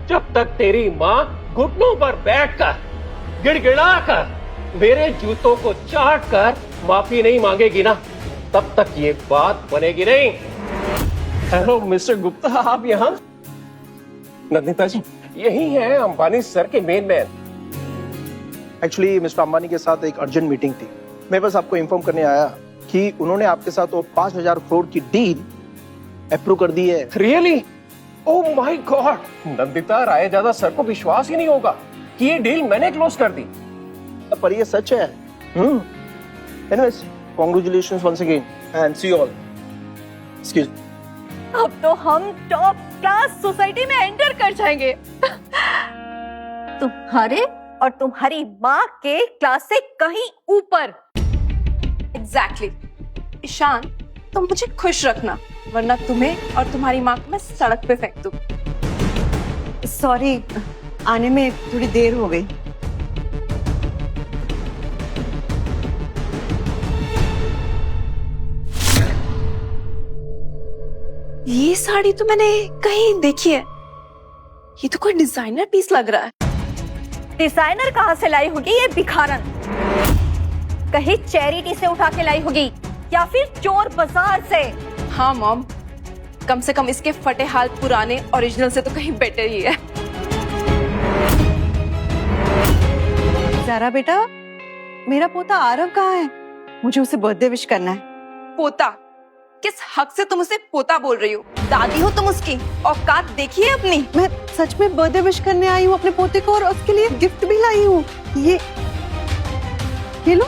जब तक तेरी माँ घुटनों पर बैठकर गिड़गिड़ा कर मेरे जूतों को चाट कर माफी नहीं मांगेगी ना, तब तक ये बात बनेगी नहीं। हेलो मिस्टर गुप्ता, आप यहाँ? नंदिता जी, यही है अंबानी सर के main man. Actually mister Ambani के साथ एक अर्जेंट मीटिंग थी। मैं बस आपको इन्फॉर्म करने आया कि उन्होंने आपके साथ वो 5,000 करोड़ की डील अप्रूव कर दी है। Really? Oh my God, Nandita Raizada sir को विश्वास ही नहीं होगा कि ये डील मैंने क्लोज कर दी। पर ये सच है। Anyways, congratulations once again and see you all. Excuse. अब तो हम टॉप क्लास सोसाइटी में एंटर कर जाएंगे। तुम्हारे और तुम्हारी माँ के क्लास से कहीं ऊपर। एग्जैक्टली। ईशान, तुम मुझे खुश रखना, वरना तुम्हें और तुम्हारी माँ को मैं सड़क पे फेंक दूं। सॉरी, आने में थोड़ी देर हो गई। ये साड़ी तो मैंने कहीं देखी है। ये तो कोई डिजाइनर पीस लग रहा है। डिजाइनर कहाँ से लाई होगी ये भिखारन? कहीं चैरिटी से उठा के लाई होगी या फिर चोर बाजार से। हाँ मॉम, कम से कम इसके फटे हाल पुराने ओरिजिनल से तो कहीं बेटर ही है। ज़ारा बेटा, मेरा पोता आरव कहाँ है? मुझे उसे बर्थडे विश करना है। पोता? किस हक से तुम उसे पोता बोल रही हो? दादी हो तुम उसकी, औकात देखिए अपनी। मैं सच में बर्थडे विश करने आई हूँ अपने पोते को, और उसके लिए गिफ्ट भी लाई हूँ। ये लो।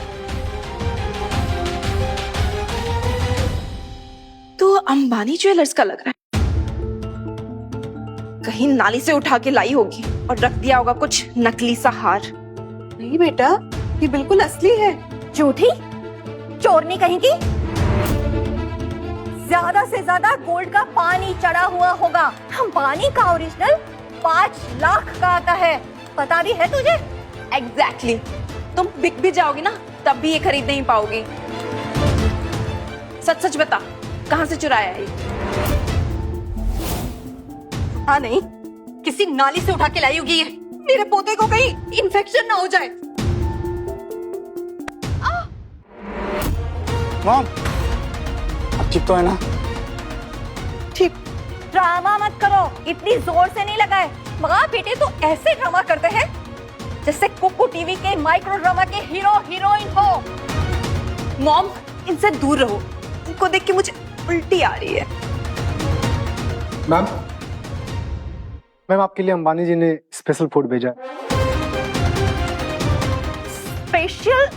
तो अंबानी ज्वेलर्स का लग रहा है। कहीं नाली से उठा के लाई होगी और रख दिया होगा कुछ नकली सा हार। नहीं बेटा, ये बिल्कुल असली है। झूठी चोरनी कहीं की। ज्यादा से ज्यादा गोल्ड का पानी चढ़ा हुआ होगा। अंबानी का ओरिजिनल 5 लाख का आता है, पता भी है तुझे? एग्जैक्टली। तुम बिक भी जाओगी ना, तब भी ये खरीद नहीं पाओगी। सच सच बता, कहाँ से चुराया है ये? हाँ नहीं, किसी नाली से उठा के लाई होगी ये। मेरे पोते को कहीं इन्फेक्शन ना हो जाए। मॉम, अब ठीक तो है ना? ठीक। ड्रामा मत करो, इतनी जोर से नहीं लगाए। मगर बेटे तो ऐसे ड्रामा करते हैं जैसे कुकू टीवी के माइक्रो ड्रामा के हीरो हीरोइन हो। मॉम, इनसे दूर रहो, इनको देख के मुझे उल्टी आ रही है। मैम आपके लिए अंबानी जी ने स्पेशल फूड भेजा है। स्पेशल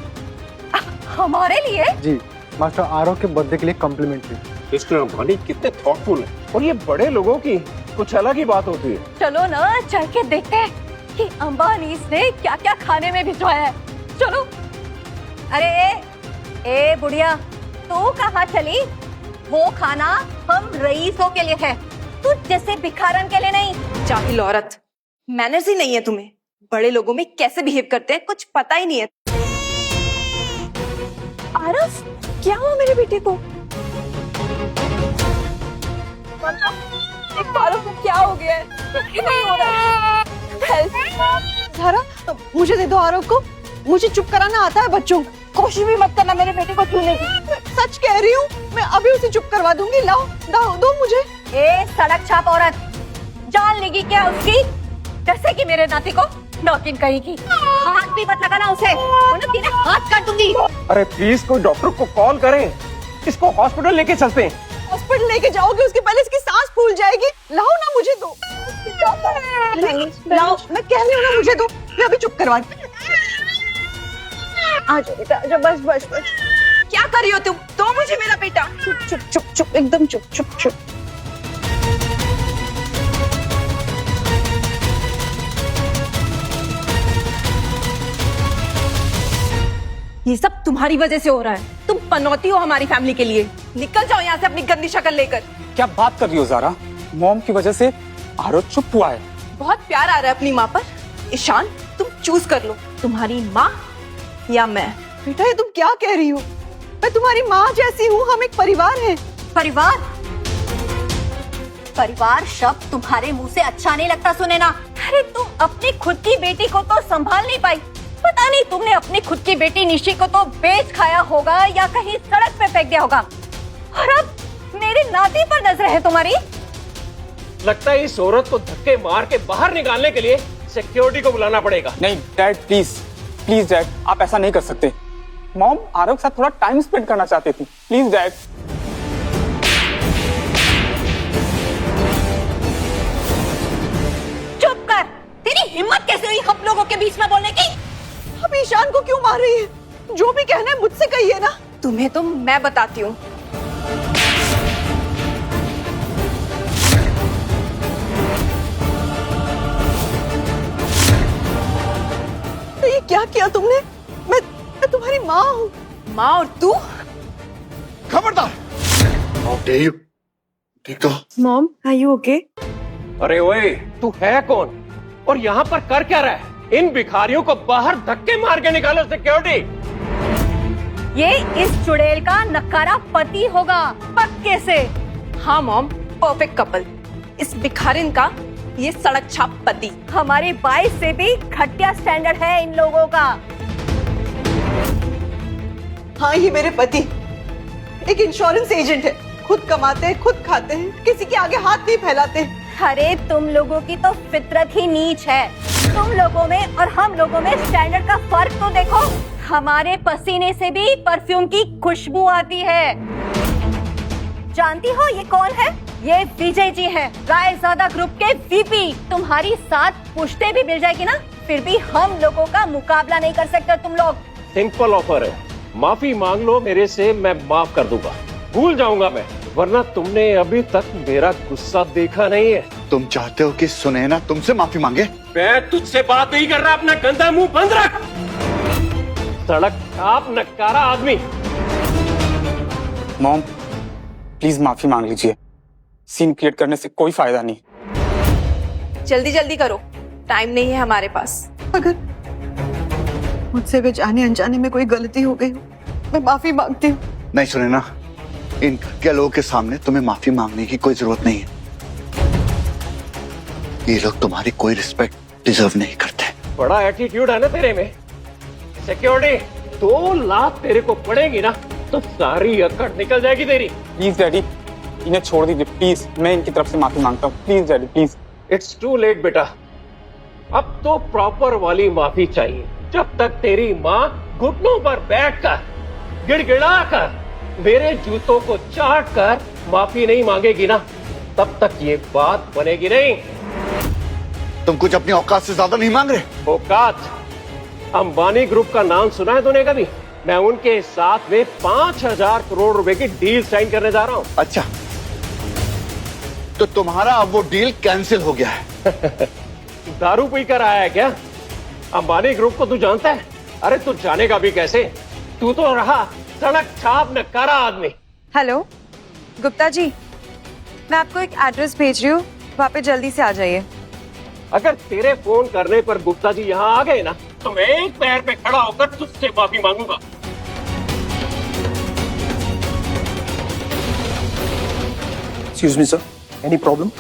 हमारे लिए? जी, मास्टर आरव के बर्थडे के लिए कॉम्प्लीमेंट्री। मिस्टर अंबानी कितने थॉटफुल है, और ये बड़े लोगों की कुछ अलग ही बात होती है। चलो ना, चल के देखते हैं कि अंबानी ने क्या क्या खाने में भिजवाया है। चलो। अरे ए बुढ़िया, तू कहाँ चली? वो खाना हम रईसों के लिए है, तू जैसे भिखारन के लिए नहीं। जाहिल औरत, मैनर्स ही नहीं है तुम्हें। बड़े लोगों में कैसे बिहेव करते हैं कुछ पता ही नहीं है। आरव, क्या हुआ मेरे बेटे को? आरव को क्या हो गया है? नहीं हो रहा है। ज़ारा, मुझे दे दो आरव को। मुझे चुप कराना आता है बच्चों को। कोशिश भी मत करना मेरे बेटे को छूने की। सच कह रही हूँ, मैं अभी उसे चुप करवा दूंगी। लाओ, दो मुझे। ए सड़क छाप औरत, जान लेगी क्या उसकी? जैसे कि मेरे नाती को नौकिन कहेगी। हाथ भी मत लगाना उसे, वरना तेरे हाथ काट दूंगी। अरे प्लीज कोई डॉक्टर को कॉल करें, इसको हॉस्पिटल लेके चलते हैं। हॉस्पिटल लेके जाओगे, उसके पहले इसकी सांस फूल जाएगी। लाओ ना, मुझे दो। लाओ, मैं कह रही हूँ ना, मुझे दो। मैं अभी चुप करवा। आजा बेटा, आजा। बस बस बस। क्या कर रही हो तुम? दो मुझे मेरा बेटा। चुप चुप चुप चुप, एकदम चुप चुप चुप। ये सब तुम्हारी वजह से हो रहा है। तुम पनौती हो हमारी फैमिली के लिए। निकल जाओ यहाँ से अपनी गंदी शक्ल लेकर। क्या बात कर रही हो ज़ारा? मॉम की वजह से आरव चुप हुआ है। बहुत प्यार आ रहा है अपनी माँ पर। ईशान, तुम चूज कर लो, तुम्हारी माँ या मैं। बेटा, ये तुम क्या कह रही हो? मैं तुम्हारी माँ जैसी हूँ, हम एक परिवार हैं। परिवार? परिवार शब्द तुम्हारे मुंह से अच्छा नहीं लगता सुने ना। अरे तुम अपनी खुद की बेटी को तो संभाल नहीं पाई, पता नहीं तुमने अपनी खुद की बेटी निशी को तो बेच खाया होगा या कहीं सड़क पे फेंक दिया होगा, और अब मेरे नाती पर नजर है तुम्हारी। लगता है इस औरत को धक्के मार के बाहर निकालने के लिए सिक्योरिटी को बुलाना पड़ेगा। नहीं डैड, प्लीज प्लीज डैड, आप ऐसा नहीं कर सकते। मॉम आरव के साथ थोड़ा टाइम स्पेंड करना चाहती थी, प्लीज डैड। चुप कर, तेरी हिम्मत कैसे हुई हम लोगों के बीच में बोलने की? अब ईशान को क्यों मार रही है? जो भी कहना है मुझसे कहिए ना। तुम्हें तो मैं बताती हूँ। तो ये क्या किया तुमने? मैं तुम्हारी माँ हूँ। माँ और तू? खबरदार! How dare you? देखो, मॉम, आर यू ओके? अरे ओए, तू है कौन और यहाँ पर कर क्या रहा है? इन भिखारियों को बाहर धक्के मार के निकालो सिक्योरिटी। ये इस चुड़ैल का नकारा पति होगा पक्के से। हाँ मॉम, परफेक्ट कपल। इस भिखारिन का ये सड़क छाप पति। हमारी 22 से भी घटिया स्टैंडर्ड है इन लोगों का। हाँ, ये मेरे पति एक इंश्योरेंस एजेंट है, खुद कमाते हैं, खुद खाते हैं, किसी के आगे हाथ नहीं फैलाते। अरे तुम लोगों की तो फितरत ही नीच है। तुम लोगों में और हम लोगों में स्टैंडर्ड का फर्क तो देखो। हमारे पसीने से भी परफ्यूम की खुशबू आती है। जानती हो ये कौन है? ये विजय जी हैं, रायजादा ग्रुप के वीपी। तुम्हारी साथ पुश्ते भी मिल जाएगी ना, फिर भी हम लोगों का मुकाबला नहीं कर सकते तुम लोग। सिंपल ऑफर है, माफी मांग लो मेरे से, मैं माफ कर दूंगा, भूल जाऊंगा मैं, वरना तुमने अभी तक मेरा गुस्सा देखा नहीं है। तुम चाहते हो कि सुनैना तुमसे माफी मांगे? मैं तुझसे बात नहीं कर रहा, अपना गंदा मुंह बंद रख। सड़क छाप नकारा आदमी। मॉम प्लीज माफी मांग लीजिए, सीन क्रिएट करने से कोई फायदा नहीं। जल्दी जल्दी करो, टाइम नहीं है हमारे पास। अगर मुझसे भी जाने अनजाने में कोई गलती हो गई हो, मैं माफी मांगती हूँ। नहीं सुनैना, इन घटिया लोगों के सामने तुम्हें माफी मांगने की कोई जरूरत नहीं है। ये लोग तुम्हारी कोई रिस्पेक्ट डिजर्व नहीं करते। बड़ा एटीट्यूड है ना तेरे में। सिक्योरिटी 2 लाख तेरे को पड़ेगी ना तो सारी अकड़ निकल जाएगी तेरी। प्लीज डैडी, इन्हें छोड़ दीजिए प्लीज, मैं इनकी तरफ से माफी मांगता हूँ, please daddy please. It's too late बेटा, अब तो प्रॉपर वाली माफी चाहिए। जब तक तेरी माँ घुटनों पर बैठकर गिड़गिड़ा कर मेरे जूतों को चाट कर माफी नहीं मांगेगी ना, तब तक ये बात बनेगी नहीं। तुम कुछ अपनी औकात से ज्यादा नहीं मांग रहे? औकात? अंबानी ग्रुप का नाम सुना है तूने कभी? मैं उनके साथ में 5,000 करोड़ रुपए की डील साइन करने जा रहा हूँ। अच्छा, तो तुम्हारा अब वो डील कैंसिल हो गया है? दारू पी कर आया है क्या? अंबानी ग्रुप को तू जानता है? अरे तू जानेगा भी कैसे, तू तो रहा सड़क छाप नकारा आदमी। हेलो गुप्ता जी, मैं आपको एक एड्रेस भेज रही हूँ, वहाँ पे जल्दी से आ जाइए। अगर तेरे फोन करने पर गुप्ता जी यहाँ आ गए ना तो मैं एक पैर पे खड़ा होकर तुझसे माफी मांगूंगा। Excuse me sir, any problem?